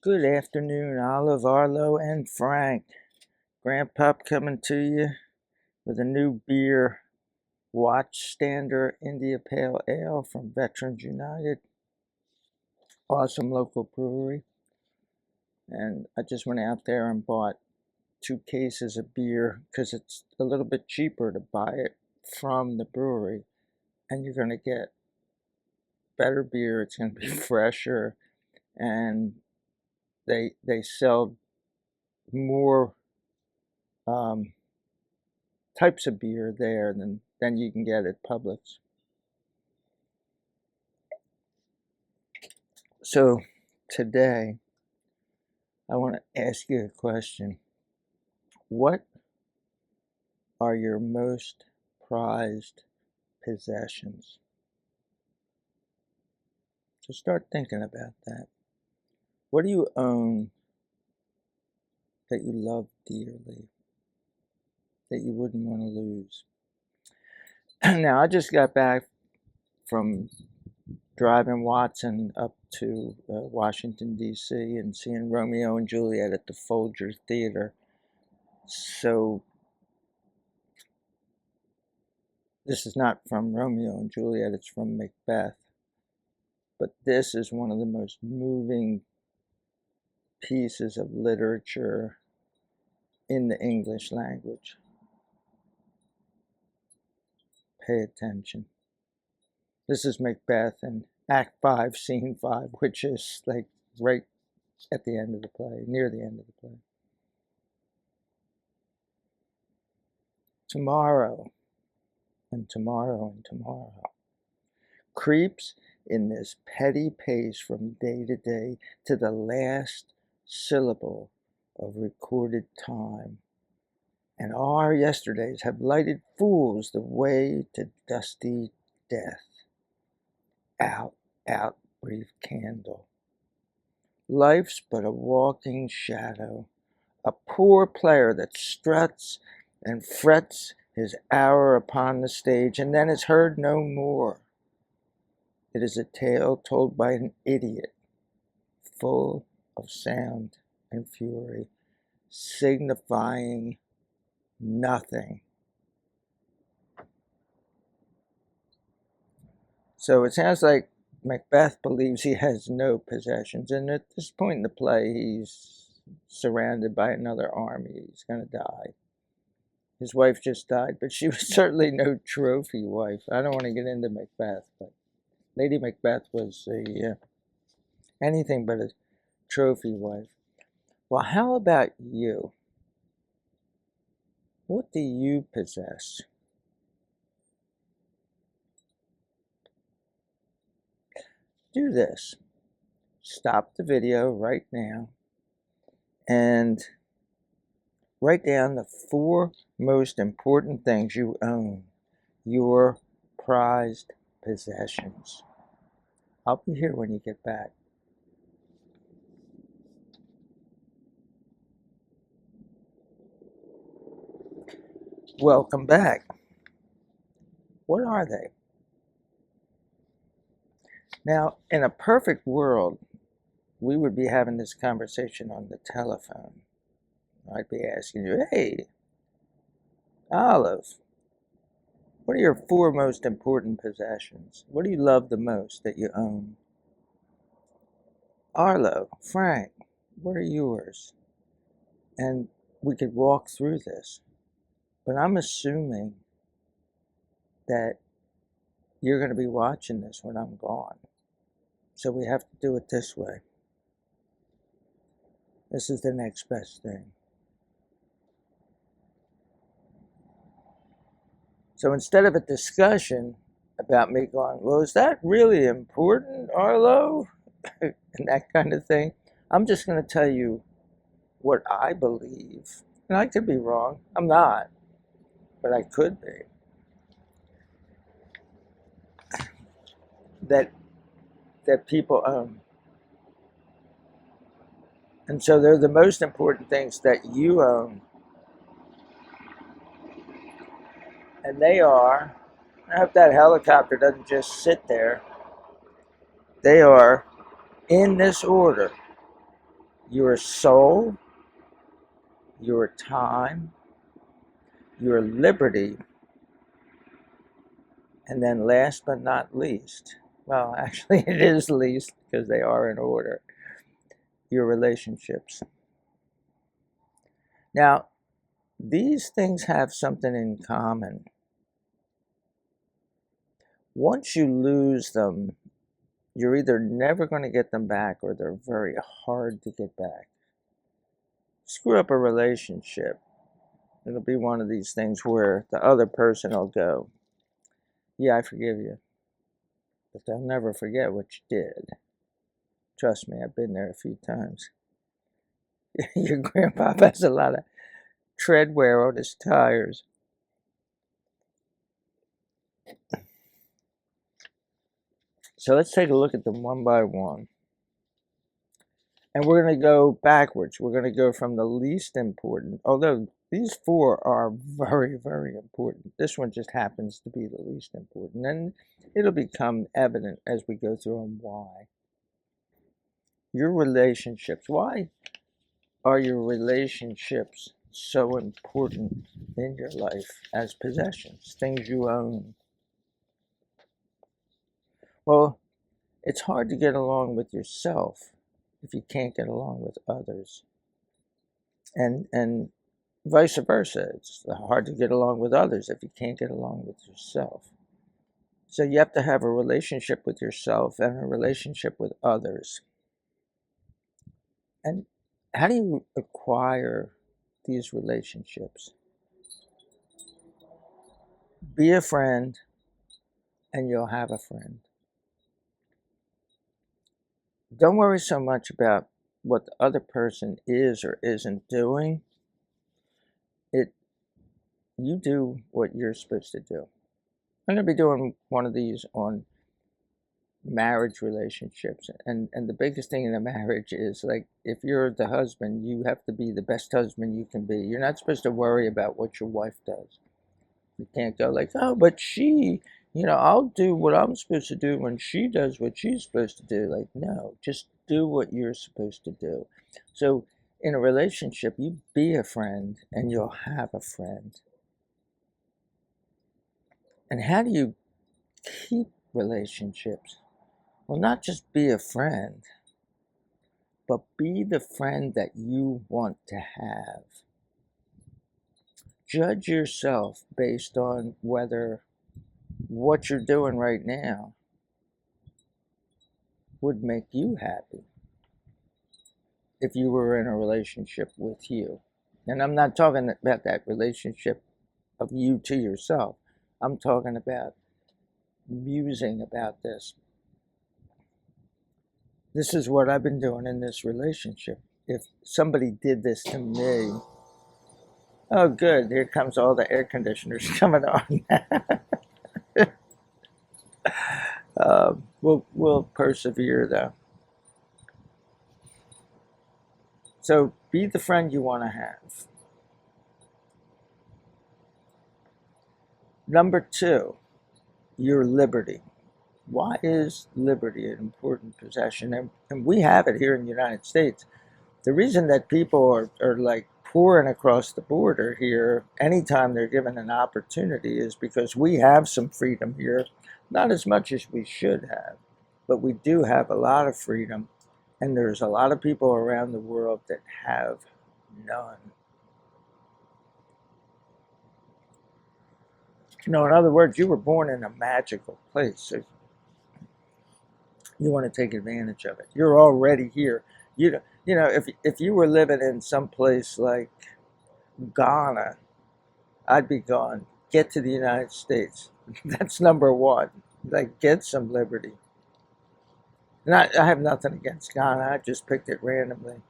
Good afternoon, Olive, Arlo, and Frank. Grandpop coming to you with a new beer, Watchstander India Pale Ale from Veterans United. Awesome local brewery. And I just went out there and bought 2 cases of beer because it's a little bit cheaper to buy it from the brewery. And you're going to get better beer, it's going to be fresher, and they sell more um, types of beer there than you can get at Publix. So today I want to ask you a question. What are your most prized possessions? So start thinking about that. What do you own that you love dearly, that you wouldn't want to lose? Now, I just got back from driving Watson up to Washington, D.C. and seeing Romeo and Juliet at the Folger Theater. So this is not from Romeo and Juliet, it's from Macbeth. But this is one of the most moving pieces of literature in the English language. Pay attention. This is Macbeth in Act 5, Scene 5, which is like right at the end of the play, near the end of the play. Tomorrow, and tomorrow, and tomorrow creeps in this petty pace from day to day to the last syllable of recorded time. And our yesterdays have lighted fools the way to dusty death. Out, out, brief candle. Life's but a walking shadow, a poor player that struts and frets his hour upon the stage and then is heard no more. It is a tale told by an idiot, full of sound and fury, signifying nothing. So it sounds like Macbeth believes he has no possessions, and at this point in the play, he's surrounded by another army. He's going to die. His wife just died, but she was certainly no trophy wife. I don't want to get into Macbeth, but Lady Macbeth was anything but a trophy wife. Well, how about you? What do you possess? Do this. Stop the video right now and write down the 4 most important things you own, your prized possessions. I'll be here when you get back. Welcome back. What are they? Now, in a perfect world, we would be having this conversation on the telephone. I'd be asking you, hey, Olive, what are your 4 most important possessions? What do you love the most that you own? Arlo, Frank, what are yours? And we could walk through this. But I'm assuming that you're going to be watching this when I'm gone. So we have to do it this way. This is the next best thing. So instead of a discussion about me going, well, is that really important, Arlo? and that kind of thing, I'm just going to tell you what I believe. And I could be wrong. I'm not. But I could be. That people own. And so they're the most important things that you own. And they are, I hope that helicopter doesn't just sit there. They are in this order. your soul, your time, your liberty, and then last but not least, well, actually, it is least because they are in order, your relationships. Now, these things have something in common. Once you lose them, you're either never going to get them back or they're very hard to get back. Screw up a relationship, it'll be one of these things where the other person will go, yeah, I forgive you, but they'll never forget what you did. Trust me, I've been there a few times. Your grandpa has a lot of tread wear on his tires. So let's take a look at them one by one. And we're going to go backwards. We're going to go from the least important, although these four are very, very important. This one just happens to be the least important. And it'll become evident as we go through them why. Your relationships. Why are your relationships so important in your life as possessions, things you own? Well, it's hard to get along with yourself if you can't get along with others. And vice versa. It's hard to get along with others if you can't get along with yourself. So you have to have a relationship with yourself and a relationship with others. And how do you acquire these relationships? Be a friend and you'll have a friend. Don't worry so much about what the other person is or isn't doing. You do what you're supposed to do. I'm going to be doing one of these on marriage relationships, and the biggest thing in a marriage is, like, if you're the husband, you have to be the best husband you can be. You're not supposed to worry about what your wife does. You can't go like, oh, but she, I'll do what I'm supposed to do when she does what she's supposed to do. Like, no, just do what you're supposed to do. So in a relationship, you be a friend and you'll have a friend. And how do you keep relationships? Well, not just be a friend, but be the friend that you want to have. Judge yourself based on whether what you're doing right now would make you happy if you were in a relationship with you. And I'm not talking about that relationship of you to yourself. I'm talking about musing about this. This is what I've been doing in this relationship. If somebody did this to me, oh, good, here comes all the air conditioners coming on. We'll persevere though. So be the friend you want to have. Number two, your liberty. Why is liberty an important possession? And we have it here in the United States. The reason that people are like pouring across the border here anytime they're given an opportunity is because we have some freedom here. Not as much as we should have, but we do have a lot of freedom. And there's a lot of people around the world that have none. In other words, you were born in a magical place. So you want to take advantage of it. You're already here. If you were living in some place like Ghana, I'd be gone. Get to the United States. That's number one. Like, get some liberty. And I have nothing against Ghana. I just picked it randomly.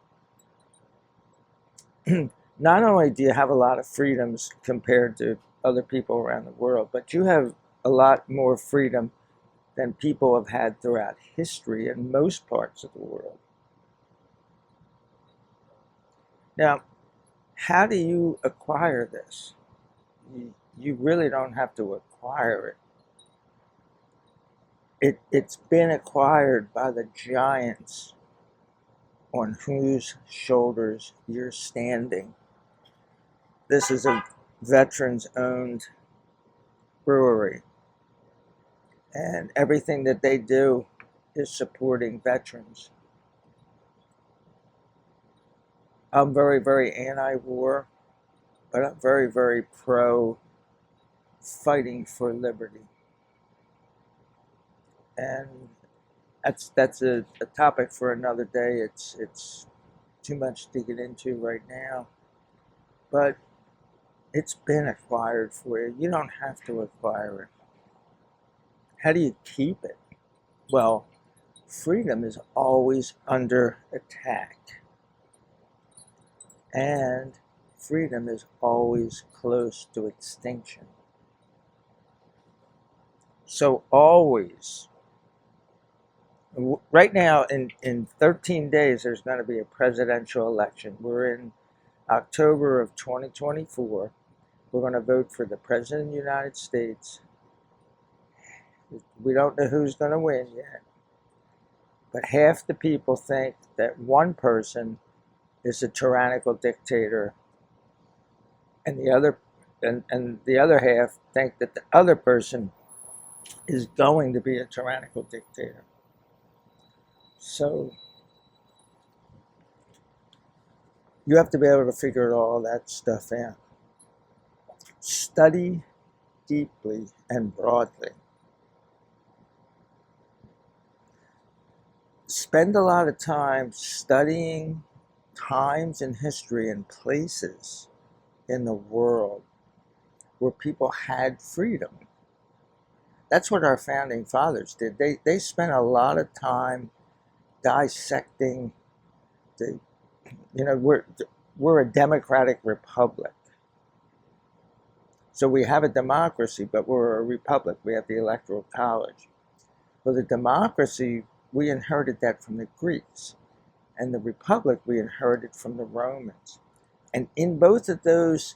Not only do you have a lot of freedoms compared to other people around the world, but you have a lot more freedom than people have had throughout history in most parts of the world. Now, how do you acquire this? You really don't have to acquire it. It's been acquired by the giants on whose shoulders you're standing. This is a veterans-owned brewery, and everything that they do is supporting veterans. I'm very, very anti-war, but I'm very, very pro fighting for liberty. And that's a topic for another day. It's too much to get into right now, but it's been acquired for you. You don't have to acquire it. How do you keep it? Well, freedom is always under attack, and freedom is always close to extinction. So always, right now in 13 days, there's going to be a presidential election. We're in October of 2024. We're going to vote for the President of the United States. We don't know who's going to win yet, but half the people think that one person is a tyrannical dictator, and the other half think that the other person is going to be a tyrannical dictator. So you have to be able to figure all that stuff out. Study deeply and broadly. Spend a lot of time studying times in history and places in the world where people had freedom. That's what our founding fathers did. They spent a lot of time dissecting the, we're a democratic republic. So we have a democracy, but we're a republic. We have the Electoral College. Well, the democracy, we inherited that from the Greeks. And the republic, we inherited from the Romans. And in both of those,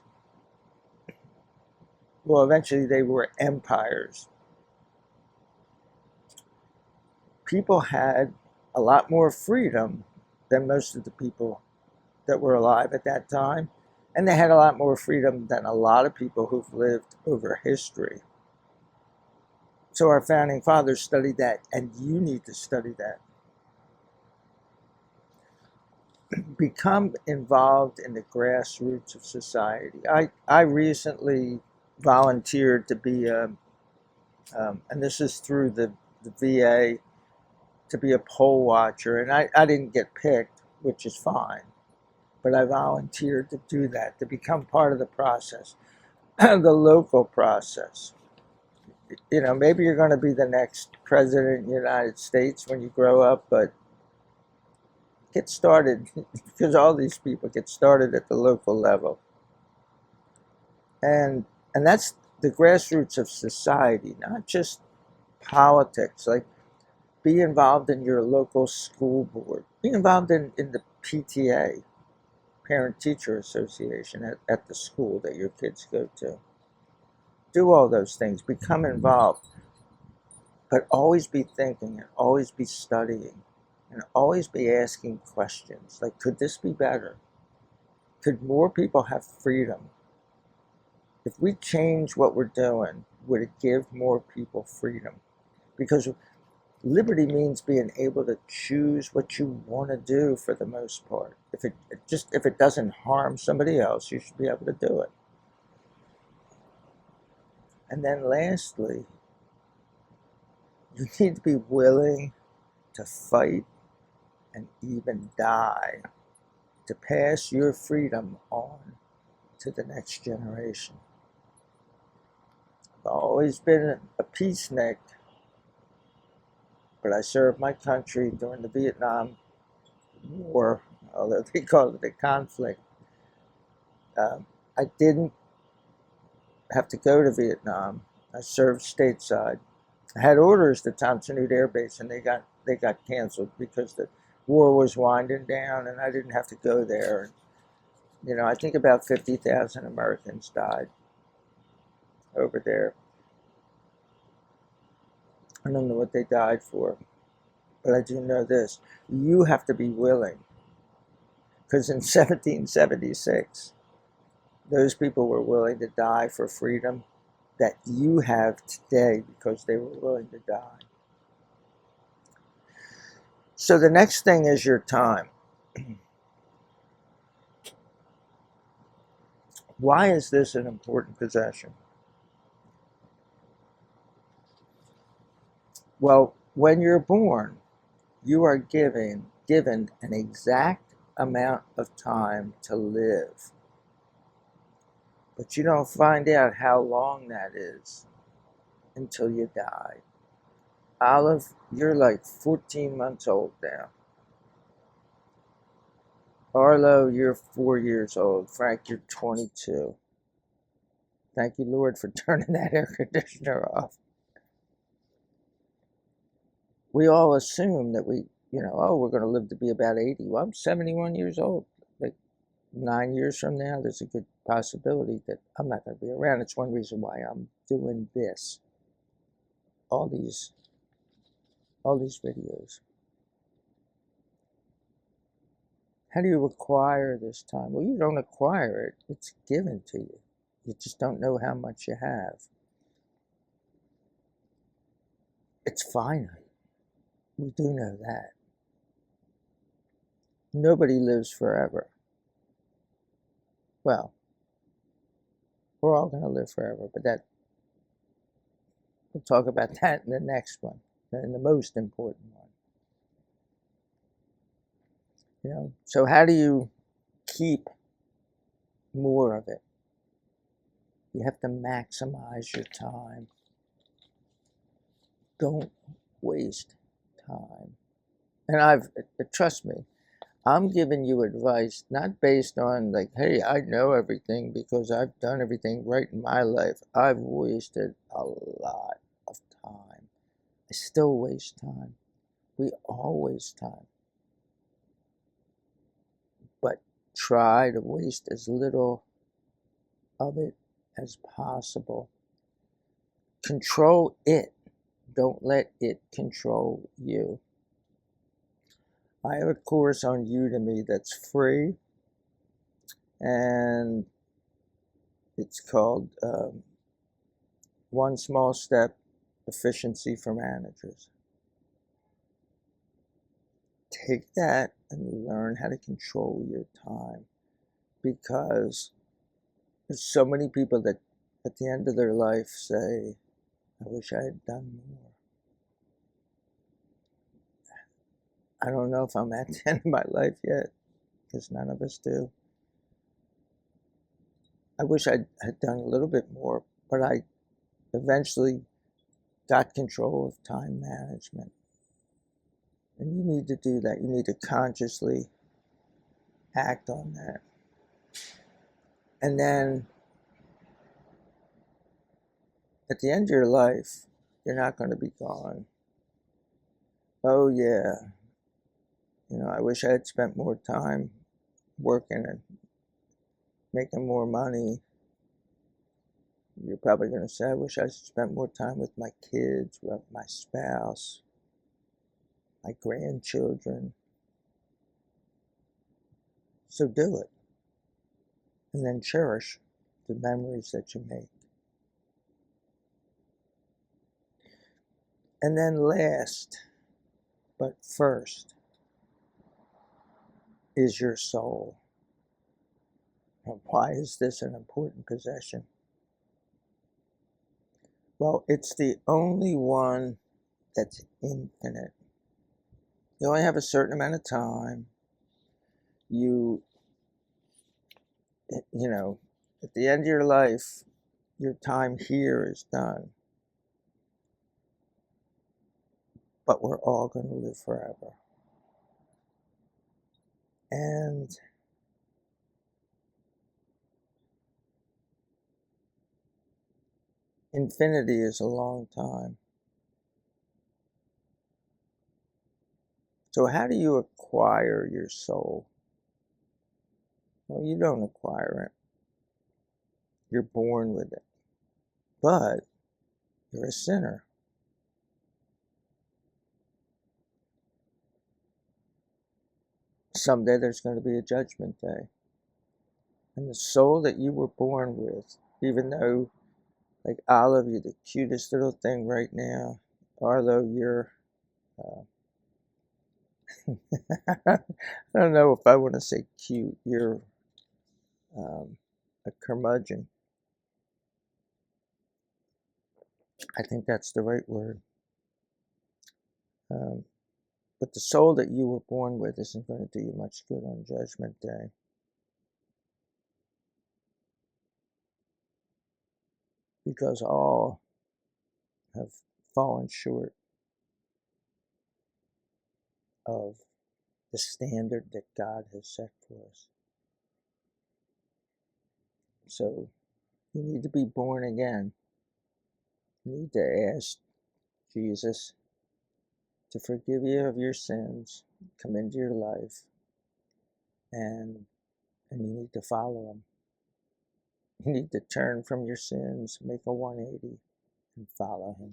well, eventually they were empires. People had a lot more freedom than most of the people that were alive at that time. And they had a lot more freedom than a lot of people who've lived over history. So our founding fathers studied that, and you need to study that. Become involved in the grassroots of society. I recently volunteered to be and this is through the VA, to be a poll watcher, and I didn't get picked, which is fine, but I volunteered to do that, to become part of the process, the local process. Maybe you're going to be the next president of the United States when you grow up, but get started, because all these people get started at the local level. And that's the grassroots of society, not just politics. Like, be involved in your local school board. Be involved in the PTA, Parent-Teacher Association, at the school that your kids go to. Do all those things. Become involved. But always be thinking, and always be studying, and always be asking questions. Like, could this be better? Could more people have freedom? If we change what we're doing, would it give more people freedom? Because liberty means being able to choose what you want to do for the most part. If it doesn't harm somebody else, you should be able to do it. And then lastly, you need to be willing to fight and even die to pass your freedom on to the next generation. I've always been a peacenik, but I served my country during the Vietnam War, although they called it a conflict. I didn't have to go to Vietnam. I served stateside. I had orders to Thompson Root Air Base, and they got canceled because the war was winding down, and I didn't have to go there. I think about 50,000 Americans died over there. I don't know what they died for, but I do know this. You have to be willing Because in 1776, those people were willing to die for freedom that you have today because they were willing to die. So the next thing is your time. Why is this an important possession? Well, when you're born, you are given an exact amount of time to live. But you don't find out how long that is until you die. Olive, you're like 14 months old now. Arlo, you're 4 years old. Frank, you're 22. Thank you, Lord, for turning that air conditioner off. We all assume that we're going to live to be about 80. Well, I'm 71 years old. Like 9 years from now, there's a good possibility that I'm not going to be around. It's one reason why I'm doing this. All these videos. How do you acquire this time? Well, you don't acquire it. It's given to you. You just don't know how much you have. It's finite. We do know that. Nobody lives forever. Well, we're all going to live forever, but we'll talk about that in the next one, in the most important one. So how do you keep more of it? You have to maximize your time. Don't waste time. And trust me, I'm giving you advice not based on like, hey, I know everything because I've done everything right in my life. I've wasted a lot of time. I still waste time. We all waste time. But try to waste as little of it as possible. Control it. Don't let it control you. I have a course on Udemy that's free, and it's called One Small Step, Efficiency for Managers. Take that and learn how to control your time, because there's so many people that at the end of their life say, I wish I had done more. I don't know if I'm at the end of my life yet, because none of us do. I wish I had done a little bit more, but I eventually got control of time management. And you need to do that. You need to consciously act on that. And then at the end of your life, you're not going to be gone. Oh yeah, I wish I had spent more time working and making more money. You're probably going to say, I wish I spent more time with my kids, with my spouse, my grandchildren. So do it. And then cherish the memories that you make. And then last, but first, is your soul. And why is this an important possession? Well, it's the only one that's infinite. You only have a certain amount of time. At the end of your life, your time here is done. But we're all going to live forever. And infinity is a long time. So how do you acquire your soul? Well, you don't acquire it. You're born with it. But you're a sinner. someday there's going to be a judgment day. And the soul that you were born with, even though, like Olive, you're the cutest little thing right now, Arlo, you're, I don't know if I want to say cute, you're a curmudgeon. I think that's the right word. But the soul that you were born with isn't going to do you much good on Judgment Day. Because all have fallen short of the standard that God has set for us. So you need to be born again. You need to ask Jesus to forgive you of your sins, come into your life, and you need to follow him. You need to turn from your sins, make a 180, and follow him.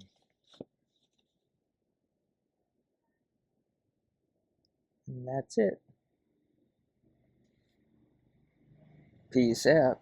And that's it. Peace out.